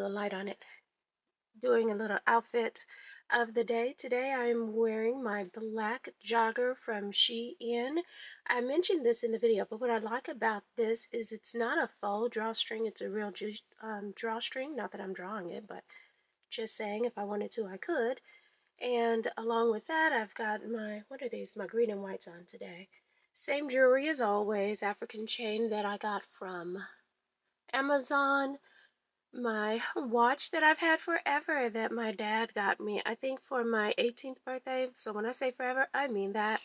little light on it. Doing a little outfit of the day. Today I'm wearing my black jogger from Shein. I mentioned this in the video, but what I like about this is it's not a faux drawstring. It's a real drawstring. Not that I'm drawing it, but just saying if I wanted to, I could. And along with that, I've got my, what are these? My green and whites on today. Same jewelry as always, African chain that I got from Amazon. My watch that I've had forever that my dad got me, I think for my 18th birthday. So when I say forever, I mean that.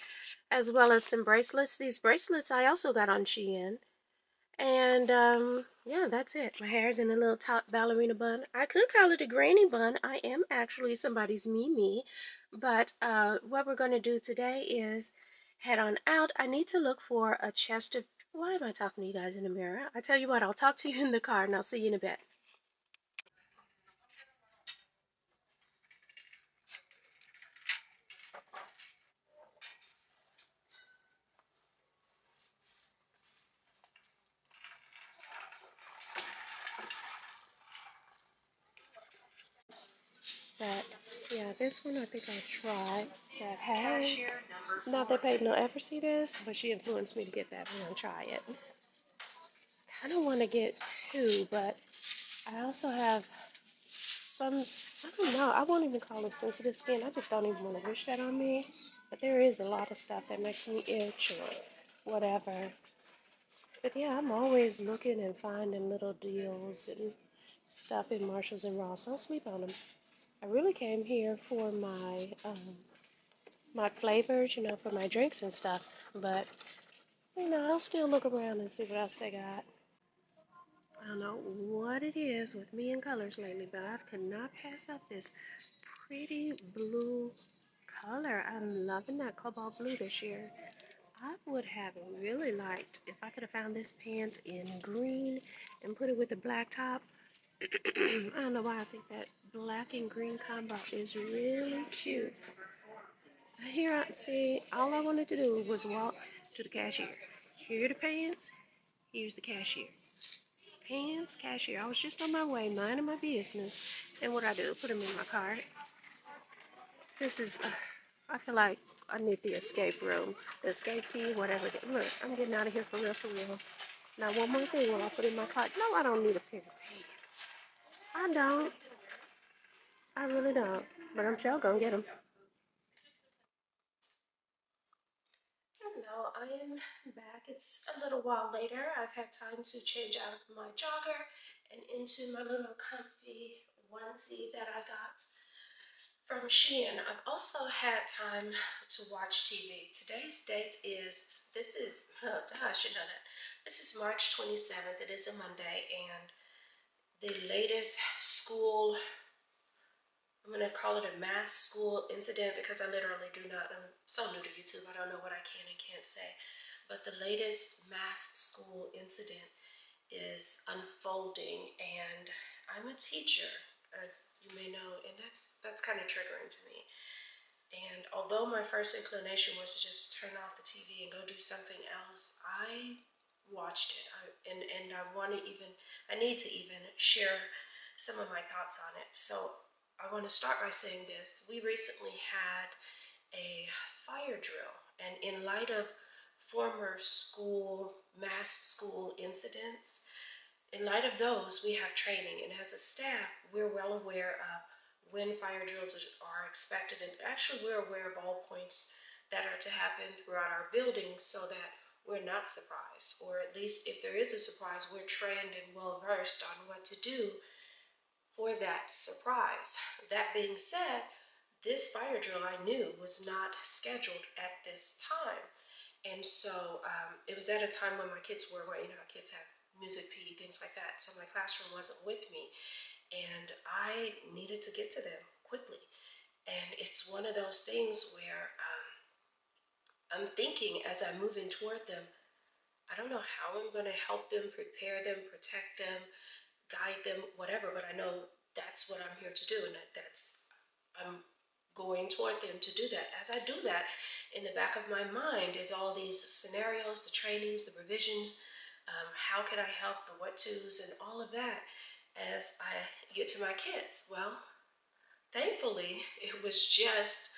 As well as some bracelets. These bracelets I also got on Shein. And yeah, that's it. My hair's in a little top ballerina bun. I could call it a granny bun. I am actually somebody's Mimi. But what we're going to do today is head on out. I need to look for a chest of... Why am I talking to you guys in the mirror? I tell you what, I'll talk to you in the car and I'll see you in a bit. But yeah, this one I think I'll try. That had not that Peyton will ever see this, but she influenced me to get that. I'm gonna try it. Kind of want to get two, but I also have some. I don't know. I won't even call it sensitive skin. I just don't even want to wish that on me. But there is a lot of stuff that makes me itch or whatever. But yeah, I'm always looking and finding little deals and stuff in Marshalls and Ross. Don't sleep on them. I really came here for my flavors, for my drinks and stuff. But I'll still look around and see what else they got. I don't know what it is with me and colors lately, but I could not pass up this pretty blue color. I'm loving that cobalt blue this year. I would have really liked if I could have found this pant in green and put it with a black top. I don't know why I think that black and green combo is really cute. Here, see, all I wanted to do was walk to the cashier. Here are the pants. Here's the cashier. Pants, cashier. I was just on my way, minding my business. And what I do, put them in my cart. This is, I feel like I need the escape room. The escape key, whatever. Look, I'm getting out of here for real, for real. Now, one more thing while I put in my cart. No, I don't need a pair of pants. I don't. I really don't. But I'm sure gonna get them. Hello, I am back. It's a little while later. I've had time to change out of my jogger and into my little comfy onesie that I got from Shein. I've also had time to watch TV. Today's date is, I should know that. This is March 27th. It is a Monday, and the latest school, I'm going to call it a mass school incident because I literally do not, I'm so new to YouTube, I don't know what I can and can't say. But the latest mass school incident is unfolding, and I'm a teacher, as you may know, and that's kind of triggering to me. And although my first inclination was to just turn off the TV and go do something else, I watched it. And I want to even, I need to even share some of my thoughts on it. So I want to start by saying this. We recently had a fire drill, and in light of former mass school incidents, in light of those, we have training, and as a staff, we're well aware of when fire drills are expected, and actually we're aware of all points that are to happen throughout our building so that we're not surprised, or at least if there is a surprise, we're trained and well versed on what to do for that surprise. That being said, this fire drill I knew was not scheduled at this time. And so it was at a time when my kids were, well, kids have music, PE, things like that. So my classroom wasn't with me, and I needed to get to them quickly. And it's one of those things where I'm thinking as I'm moving toward them, I don't know how I'm going to help them, prepare them, protect them, guide them, whatever, but I know that's what I'm here to do, and I'm going toward them to do that. As I do that, in the back of my mind is all these scenarios, the trainings, the revisions, how can I help, the what to's, and all of that. as I get to my kids. Well, thankfully, it was just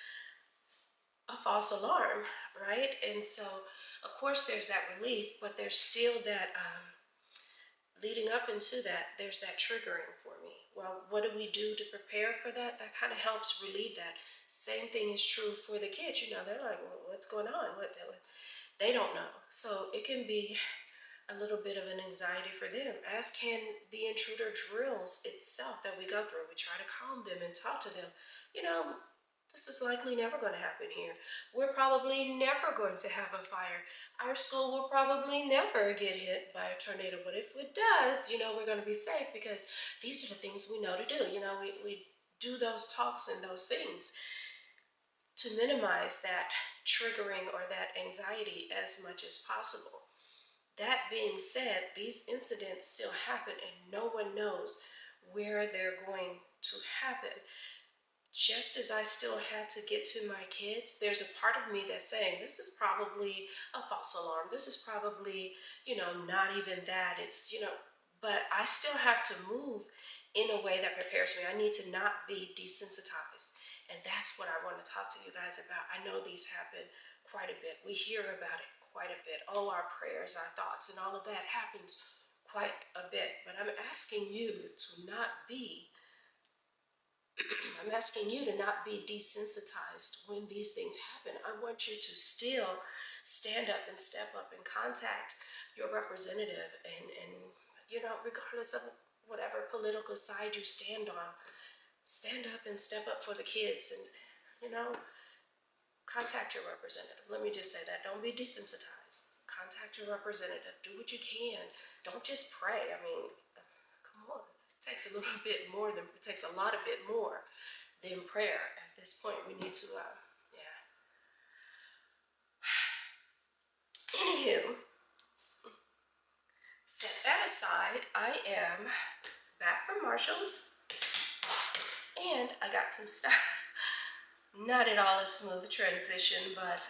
a false alarm, right? And so, of course, there's that relief, but there's still that leading up into that, there's that triggering for me. Well, what do we do to prepare for that? That kind of helps relieve that. Same thing is true for the kids. They're like, well, what's going on? What they don't know. So it can be a little bit of an anxiety for them, as can the intruder drills itself that we go through. We try to calm them and talk to them. You know, this is likely never going to happen here. We're probably never going to have a fire. Our school will probably never get hit by a tornado. But if it does, we're going to be safe because these are the things we know to do. We do those talks and those things to minimize that triggering or that anxiety as much as possible. That being said, these incidents still happen and no one knows where they're going to happen. Just as I still had to get to my kids, there's a part of me that's saying, this is probably a false alarm. This is probably, not even that. But I still have to move in a way that prepares me. I need to not be desensitized. And that's what I want to talk to you guys about. I know these happen quite a bit. We hear about it quite a bit. Oh, our prayers, our thoughts, and all of that happens quite a bit. But I'm asking you to not be I'm asking you to not be desensitized when these things happen. I want you to still stand up and step up and contact your representative and regardless of whatever political side you stand on, stand up and step up for the kids and, contact your representative. Let me just say that. Don't be desensitized. Contact your representative. Do what you can. Don't just pray. I mean, come on. It takes a little bit more than, it takes a lot of bit more than prayer. At this point, we need to, yeah. Anywho, set that aside. I am back from Marshall's and I got some stuff. Not at all a smooth transition, but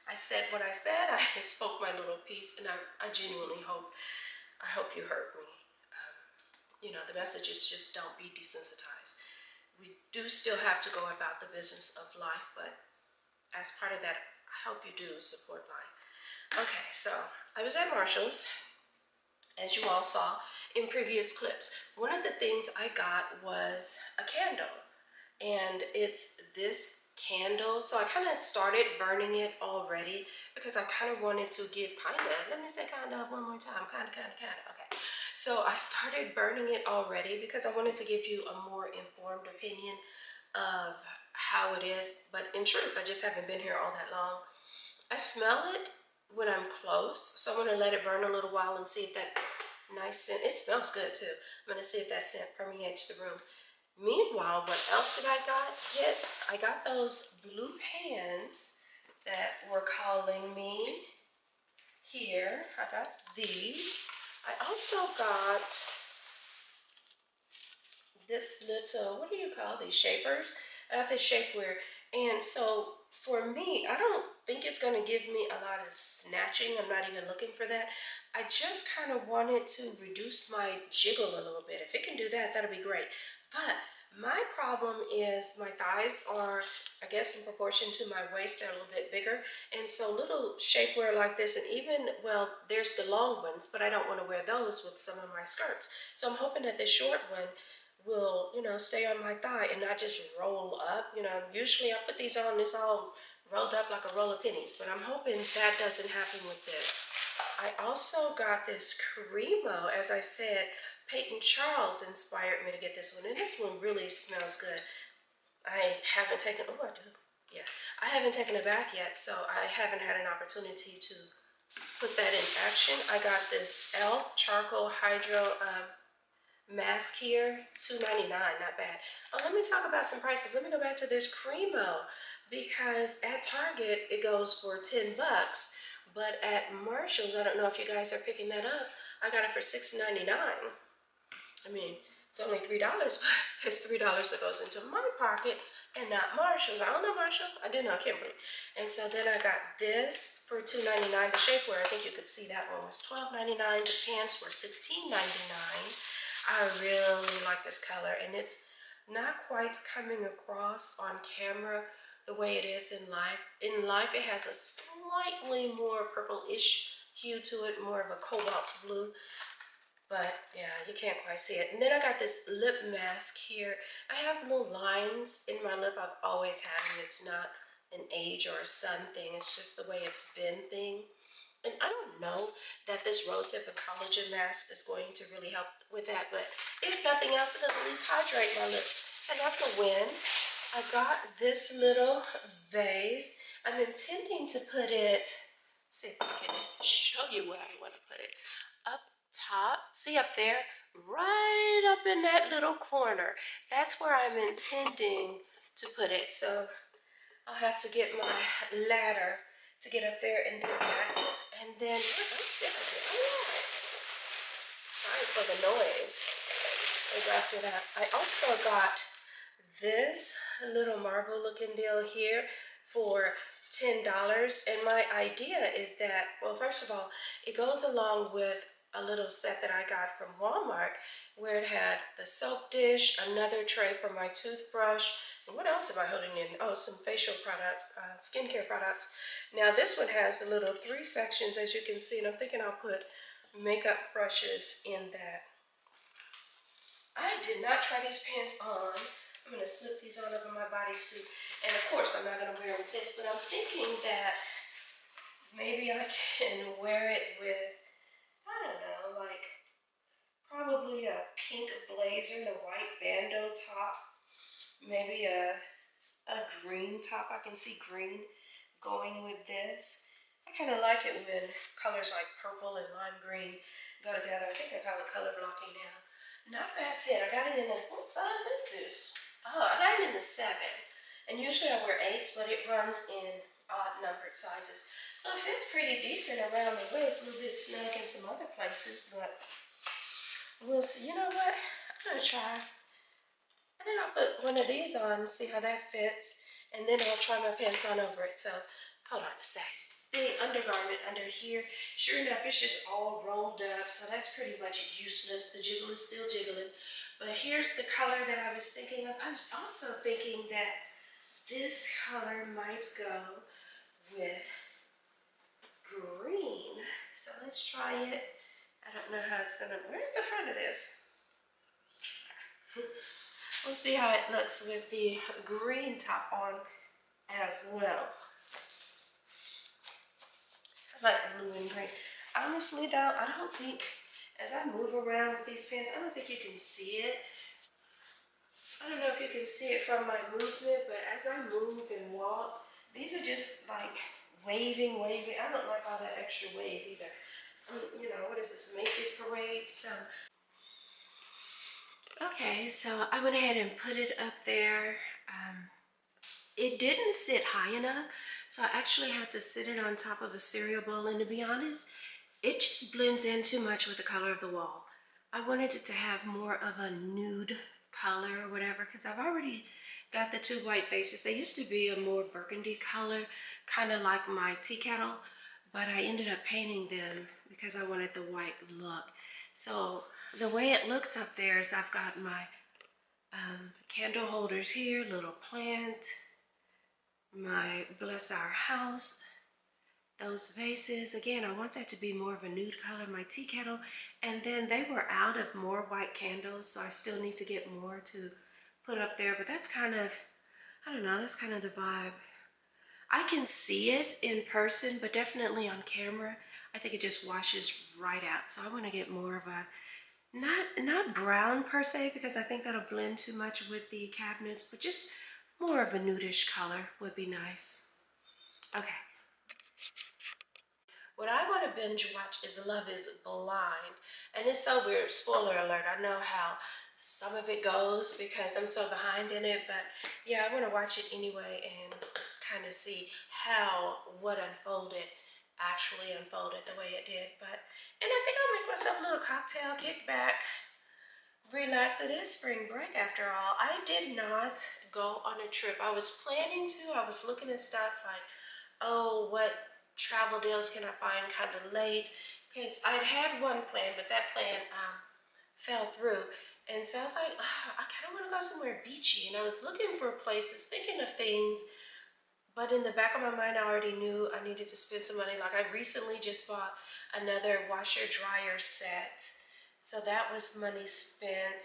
I said what I said. I spoke my little piece, and I genuinely hope you heard me. The message is just don't be desensitized. We do still have to go about the business of life, but as part of that, I hope you do support life. Okay, so I was at Marshall's, as you all saw in previous clips. One of the things I got was a candle. And it's this candle. So I kind of started burning it already because I kind of wanted to give let me say kind of one more time, kind of. Okay. So I started burning it already because I wanted to give you a more informed opinion of how it is. But in truth, I just haven't been here all that long. I smell it when I'm close. So I'm going to let it burn a little while and see if that nice scent, it smells good too. I'm going to see if that scent permeates the room. Meanwhile, what else did I get? I got those blue pans that were calling me here. I got these. I also got this little, what do you call these, shapers? I got this shapewear. And so for me, I don't think it's going to give me a lot of snatching. I'm not even looking for that. I just kind of wanted to reduce my jiggle a little bit. If it can do that, that'll be great. But my problem is my thighs are, I guess, in proportion to my waist, they're a little bit bigger. And so little shapewear like this, and even, well, there's the long ones, but I don't want to wear those with some of my skirts. So I'm hoping that this short one will, stay on my thigh and not just roll up. Usually I put these on, it's all rolled up like a roll of pennies, but I'm hoping that doesn't happen with this. I also got this Cremo, as I said. Peyton Charles inspired me to get this one, and this one really smells good. I haven't taken, I do, yeah. I haven't taken a bath yet, so I haven't had an opportunity to put that in action. I got this e.l.f. Charcoal Hydro mask here, $2.99, not bad. Let me talk about some prices. Let me go back to this Cremo, because at Target, it goes for $10, but at Marshall's, I don't know if you guys are picking that up, I got it for $6.99. I mean, it's only $3, but it's $3 that goes into my pocket and not Marshall's. I don't know Marshall. I do know Kimberly. And so then I got this for $2.99. The shapewear, I think you could see that one was $12.99. The pants were $16.99. I really like this color, and it's not quite coming across on camera the way it is in life. In life, it has a slightly more purple-ish hue to it, more of a cobalt blue. But yeah, you can't quite see it. And then I got this lip mask here. I have little lines in my lip. I've always had them. It's not an age or a sun thing. It's just the way it's been thing. And I don't know that this rosehip and collagen mask is going to really help with that. But if nothing else, it'll at least hydrate my lips. And that's a win. I got this little vase. I'm intending to put it, see if I can show you where I want to put it. Up top, see up there, right up in that little corner. That's where I'm intending to put it. So I'll have to get my ladder to get up there and do that. And then, what else did I do? Oh, yeah. Sorry for the noise. I wrapped it up. I also got this little marble looking deal here for $10. And my idea is that, well, first of all, it goes along with a little set that I got from Walmart where it had the soap dish, another tray for my toothbrush. And what else am I holding in? Oh, some facial products, skincare products. Now this one has the little 3 sections, as you can see, and I'm thinking I'll put makeup brushes in that. I did not try these pants on. I'm going to slip these on over my bodysuit. And of course, I'm not going to wear them with this, but I'm thinking that maybe I can wear it with, I don't know, like probably a pink blazer and a white bandeau top. Maybe a green top. I can see green going with this. I kind of like it when colors like purple and lime green go together. I think I call it color blocking now. Not bad fit. I got it in a, what size is this? Oh, I got it in the 7. And usually I wear 8s, but it runs in odd numbered sizes. So it fits pretty decent around the waist. A little bit snug in some other places, but we'll see. You know what? I'm going to try. I think I'll put one of these on and see how that fits. And then I'll try my pants on over it. So hold on a sec. The undergarment under here, sure enough, it's just all rolled up. So that's pretty much useless. The jiggle is still jiggling. But here's the color that I was thinking of. I was also thinking that this color might go with green. So let's try it. I don't know how it's gonna, where's the front of this? We'll see how it looks with the green top on as well. I like blue and green. Honestly though, I don't think, as I move around with these pants, I don't think you can see it. I don't know if you can see it from my movement, but as I move and walk, these are just like waving. I don't like all that extra wave either. You know, what is this, Macy's parade? So, okay, so I went ahead and put it up there. It didn't sit high enough, so I actually had to sit it on top of a cereal bowl, and to be honest, it just blends in too much with the color of the wall. I wanted it to have more of a nude color or whatever, because I've already got the 2 white vases. They used to be a more burgundy color, kind of like my tea kettle, but I ended up painting them because I wanted the white look. So the way it looks up there is I've got my candle holders here, little plant, my Bless Our House, those vases. Again, I want that to be more of a nude color, my tea kettle. And then they were out of more white candles, so I still need to get more to put up there. But that's kind of, I don't know, that's kind of the vibe. I can see it in person, but definitely on camera, I think it just washes right out. So I want to get more of a, not brown per se, because I think that'll blend too much with the cabinets, but just more of a nudish color would be nice. Okay. What I want to binge watch is Love is Blind. And it's so weird, spoiler alert, I know how some of it goes because I'm so behind in it, but yeah, I want to watch it anyway and kind of see how what unfolded actually unfolded the way it did. But, and I think I'll make myself a little cocktail, kick back, relax. It is spring break after all. I did not go on a trip. I was planning to. I was looking at stuff like, oh, what travel deals can I find kind of late? Because I'd had one plan, but that plan fell through. And so I was like, I kind of want to go somewhere beachy. And I was looking for places, thinking of things, but in the back of my mind, I already knew I needed to spend some money. Like I recently just bought another washer dryer set. So that was money spent.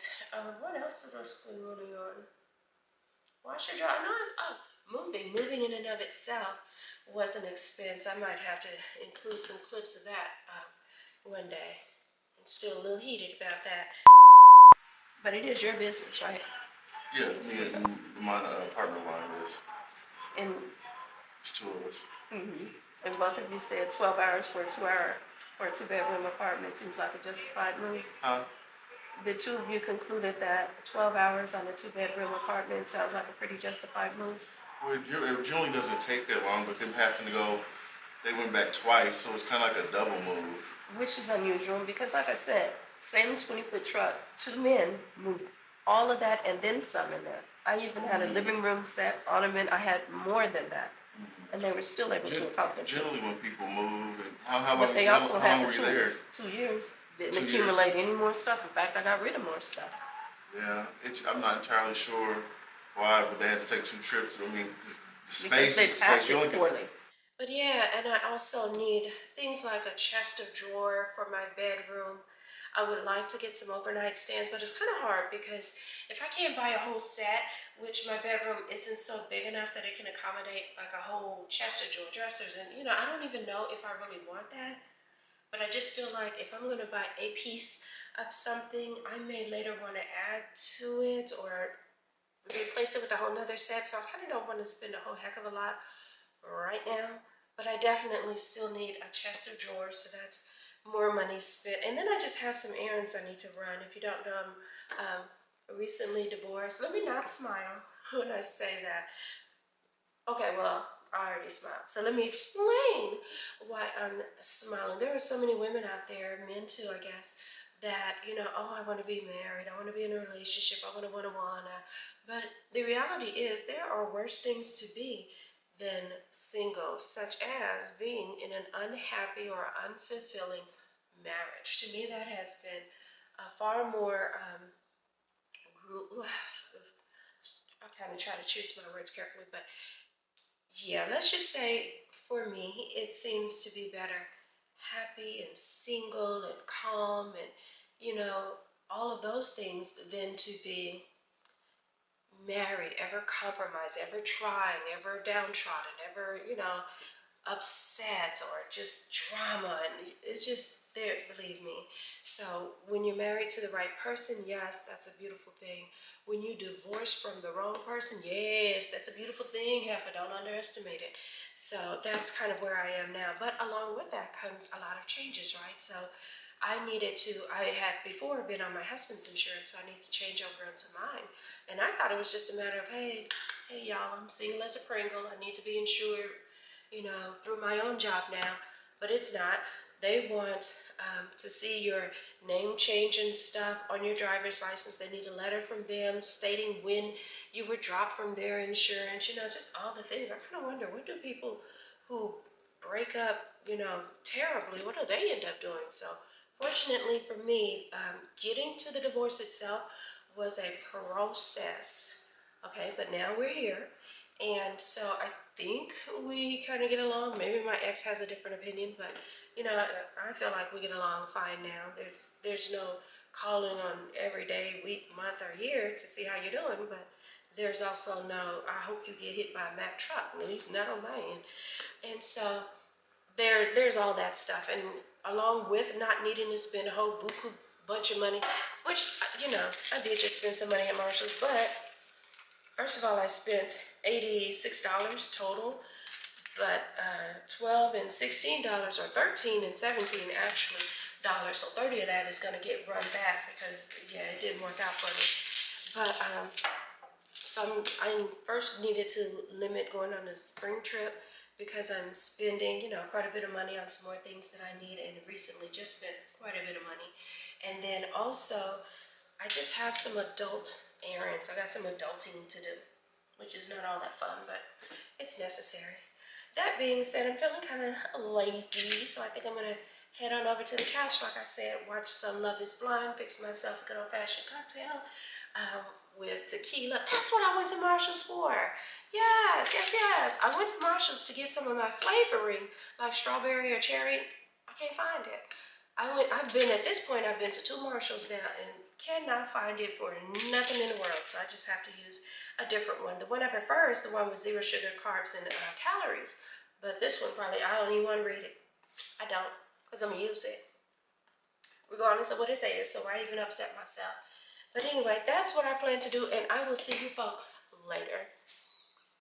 What else did I spend money on? Washer dryer? No, moving in and of itself was an expense. I might have to include some clips of that one day. I'm still a little heated about that. But it is your business, right? Yeah, me and my partner of mine is. And It's two of us. and both of you said 12 hours for a two-bedroom apartment seems like a justified move. Huh? The two of you concluded that 12 hours on a two-bedroom apartment sounds like a pretty justified move. Well, it generally doesn't take that long, but them having to go, they went back twice, so it's kind of like a double move. Which is unusual because, like I said, same 20-foot truck, two men moved all of that and then some in there. I even had a living room set, ottoman. I had more than that, and they were still able to accomplish it. Generally, when people move, and how But long, they how, also how long had were the you there? tools. 2 years. Didn't 2 years. accumulate any more stuff. In fact, I got rid of more stuff. Yeah, I'm not entirely sure why, but they had to take 2 trips. I mean, the Because space they is the packed space. You only it can. poorly. But yeah, and I also need things like a chest of drawer for my bedroom. I would like to get some overnight stands, but it's kind of hard because if I can't buy a whole set, which my bedroom isn't so big enough that it can accommodate like a whole chest of drawer dressers, and I don't even know if I really want that. But I just feel like if I'm going to buy a piece of something, I may later want to add to it or replace it with a whole nother set. So I kind of don't want to spend a whole heck of a lot right now, but I definitely still need a chest of drawers, so that's more money spent. And then I just have some errands I need to run. If you don't know, I'm recently divorced. Let me not smile when I say that. Okay, well, I already smiled. So let me explain why I'm smiling. There are so many women out there, men too, I guess, that, oh, I want to be married. I want to be in a relationship. I want to, wanna. But the reality is there are worse things to be than single, such as being in an unhappy or unfulfilling marriage. To me, that has been a far more, I kind of try to choose my words carefully, but yeah, let's just say for me, it seems to be better happy and single and calm and, all of those things than to be married, ever compromised, ever trying, ever downtrodden, ever, upset or just drama. And it's just there, believe me. So when you're married to the right person, yes, that's a beautiful thing. When you divorce from the wrong person, yes, that's a beautiful thing, Heifer. Don't underestimate it. So that's kind of where I am now. But along with that comes a lot of changes, right? So I had before been on my husband's insurance, so I need to change over onto mine. And I thought it was just a matter of, hey y'all, I'm single as a Pringle. I need to be insured, through my own job now, but it's not. They want to see your name change and stuff on your driver's license. They need a letter from them stating when you were dropped from their insurance, just all the things. I kind of wonder, what do people who break up, terribly, what do they end up doing? So, fortunately for me, getting to the divorce itself was a process. Okay, but now we're here. And so I think we kind of get along. Maybe my ex has a different opinion, but I feel like we get along fine now. There's no calling on every day, week, month, or year to see how you're doing, but there's also no, I hope you get hit by a Mack truck, at least not on my end. And so there's all that stuff, and along with not needing to spend a whole buku bunch of money, which I did just spend some money at Marshall's, but first of all, I spent $86 total, but 12 and $16, or 13 and 17 actually dollars. So 30 of that is going to get run back because it didn't work out for me. But so I first needed to limit going on a spring trip because I'm spending quite a bit of money on some more things that I need, and recently just spent quite a bit of money. And then also I just have some adult errands. I got some adulting to do, which is not all that fun, but it's necessary. That being said, I'm feeling kind of lazy, so I think I'm going to head on over to the couch, like I said, watch some Love is Blind, fix myself a good old-fashioned cocktail with tequila. That's what I went to Marshall's for. Yes, yes, yes. I went to Marshall's to get some of my flavoring, like strawberry or cherry. I can't find it. I've been, at this point, I've been to 2 Marshalls now and cannot find it for nothing in the world. So I just have to use a different one. The one I prefer is the one with 0 sugar, carbs, and calories. But this one probably, I don't even want to read it. I don't, because I'm going to use it, regardless of what it says. So why even upset myself? But anyway, that's what I plan to do, and I will see you folks later.